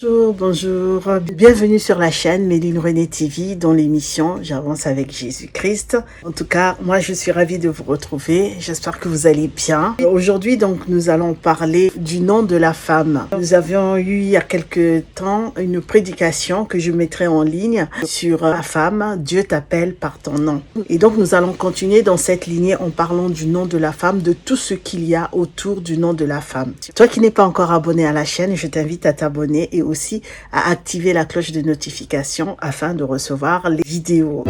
Bonjour, bienvenue sur la chaîne Méline René TV dans l'émission J'avance avec Jésus-Christ. En tout cas, moi je suis ravie de vous retrouver, j'espère que vous allez bien. Aujourd'hui donc nous allons parler du nom de la femme. Nous avions eu il y a quelques temps une prédication que je mettrai en ligne sur la femme, Dieu t'appelle par ton nom. Et donc nous allons continuer dans cette lignée en parlant du nom de la femme, de tout ce qu'il y a autour du nom de la femme. Toi qui n'es pas encore abonné à la chaîne, je t'invite à t'abonner et aussi à activer la cloche de notification afin de recevoir les vidéos.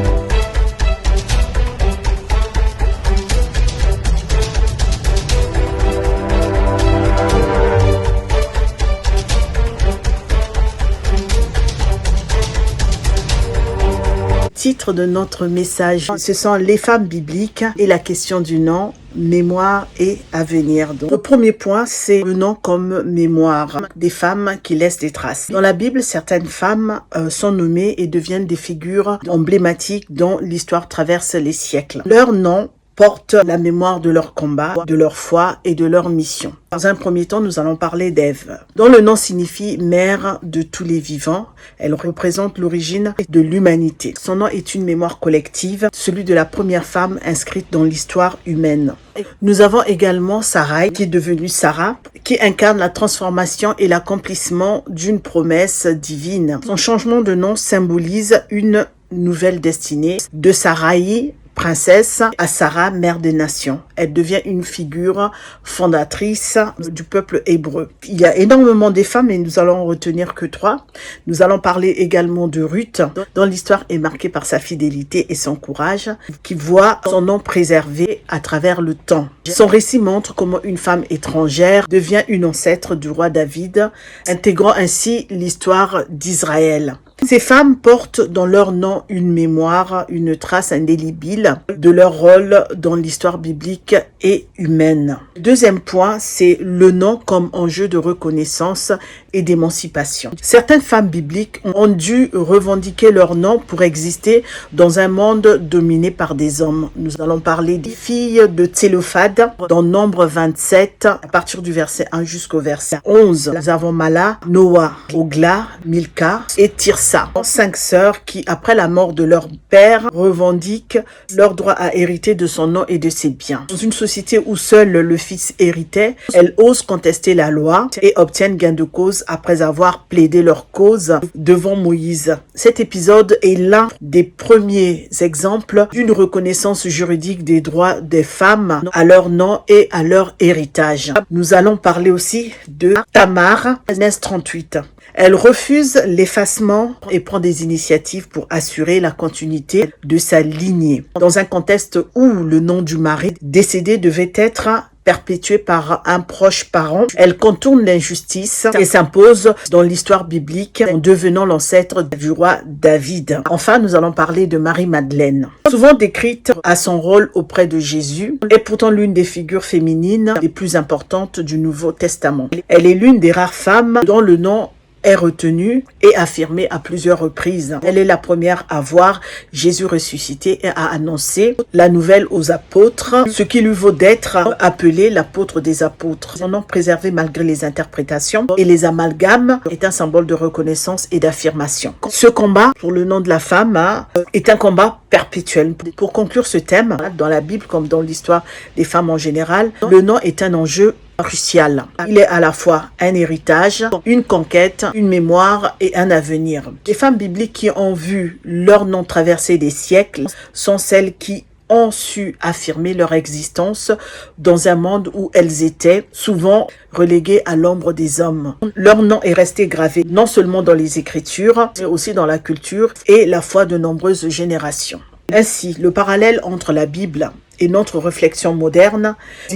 Titre de notre message, ce sont les femmes bibliques et la question du nom, mémoire et avenir. Donc, le premier point, c'est le nom comme mémoire, des femmes qui laissent des traces. Dans la Bible, certaines femmes sont nommées et deviennent des figures emblématiques dont l'histoire traverse les siècles. Leur nom portent la mémoire de leur combat, de leur foi et de leur mission. Dans un premier temps, nous allons parler d'Ève, dont le nom signifie mère de tous les vivants. Elle représente l'origine de l'humanité. Son nom est une mémoire collective, celui de la première femme inscrite dans l'histoire humaine. Nous avons également Sarai, qui est devenue Sarah, qui incarne la transformation et l'accomplissement d'une promesse divine. Son changement de nom symbolise une nouvelle destinée de Sarai, princesse, à Sarah, mère des nations. Elle devient une figure fondatrice du peuple hébreu. Il y a énormément de femmes et nous allons en retenir que 3. Nous allons parler également de Ruth, dont l'histoire est marquée par sa fidélité et son courage, qui voit son nom préservé à travers le temps. Son récit montre comment une femme étrangère devient une ancêtre du roi David, intégrant ainsi l'histoire d'Israël. Ces femmes portent dans leur nom une mémoire, une trace indélébile de leur rôle dans l'histoire biblique et humaine. Deuxième point, c'est le nom comme enjeu de reconnaissance et d'émancipation. Certaines femmes bibliques ont dû revendiquer leur nom pour exister dans un monde dominé par des hommes. Nous allons parler des filles de Tsélophade dans Nombre 27, à partir du verset 1 jusqu'au verset 11. Nous avons Mala, Noah, Ogla, Milka et Tirsa. 5 sœurs qui, après la mort de leur père, revendiquent leur droit à hériter de son nom et de ses biens. Dans une société où seul le fils héritait, elles osent contester la loi et obtiennent gain de cause après avoir plaidé leur cause devant Moïse. Cet épisode est l'un des premiers exemples d'une reconnaissance juridique des droits des femmes à leur nom et à leur héritage. Nous allons parler aussi de Tamar, Genèse 38. Elle refuse l'effacement et prend des initiatives pour assurer la continuité de sa lignée. Dans un contexte où le nom du mari décédé devait être perpétuée par un proche parent, elle contourne l'injustice et s'impose dans l'histoire biblique en devenant l'ancêtre du roi David. Enfin, nous allons parler de Marie-Madeleine. Souvent décrite à son rôle auprès de Jésus, est pourtant l'une des figures féminines les plus importantes du Nouveau Testament. Elle est l'une des rares femmes dont le nom est retenue et affirmée à plusieurs reprises. Elle est la première à voir Jésus ressuscité et à annoncer la nouvelle aux apôtres, ce qui lui vaut d'être appelée l'apôtre des apôtres. Son nom préservé malgré les interprétations et les amalgames est un symbole de reconnaissance et d'affirmation. Ce combat pour le nom de la femme est un combat perpétuel. Pour conclure ce thème, dans la Bible comme dans l'histoire des femmes en général, le nom est un enjeu crucial. Il est à la fois un héritage, une conquête, une mémoire et un avenir. Les femmes bibliques qui ont vu leur nom traverser des siècles sont celles qui ont su affirmer leur existence dans un monde où elles étaient souvent reléguées à l'ombre des hommes. Leur nom est resté gravé non seulement dans les Écritures, mais aussi dans la culture et la foi de nombreuses générations. Ainsi, le parallèle entre la Bible et notre réflexion moderne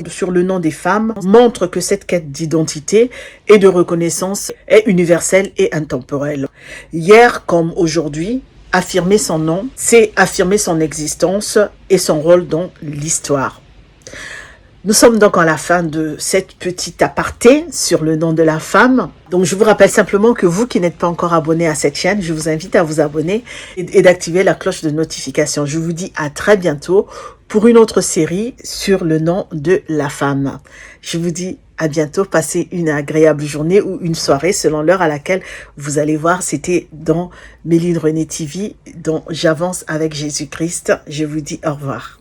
sur le nom des femmes montre que cette quête d'identité et de reconnaissance est universelle et intemporelle. Hier comme aujourd'hui, affirmer son nom, c'est affirmer son existence et son rôle dans l'histoire. Nous sommes donc à la fin de cette petite aparté sur le nom de la femme. Donc je vous rappelle simplement que vous qui n'êtes pas encore abonné à cette chaîne, je vous invite à vous abonner et d'activer la cloche de notification. Je vous dis à très bientôt pour une autre série sur le nom de la femme. Je vous dis À bientôt, passez une agréable journée ou une soirée selon l'heure à laquelle vous allez voir. C'était dans Méline René TV, dont j'avance avec Jésus-Christ. Je vous dis au revoir.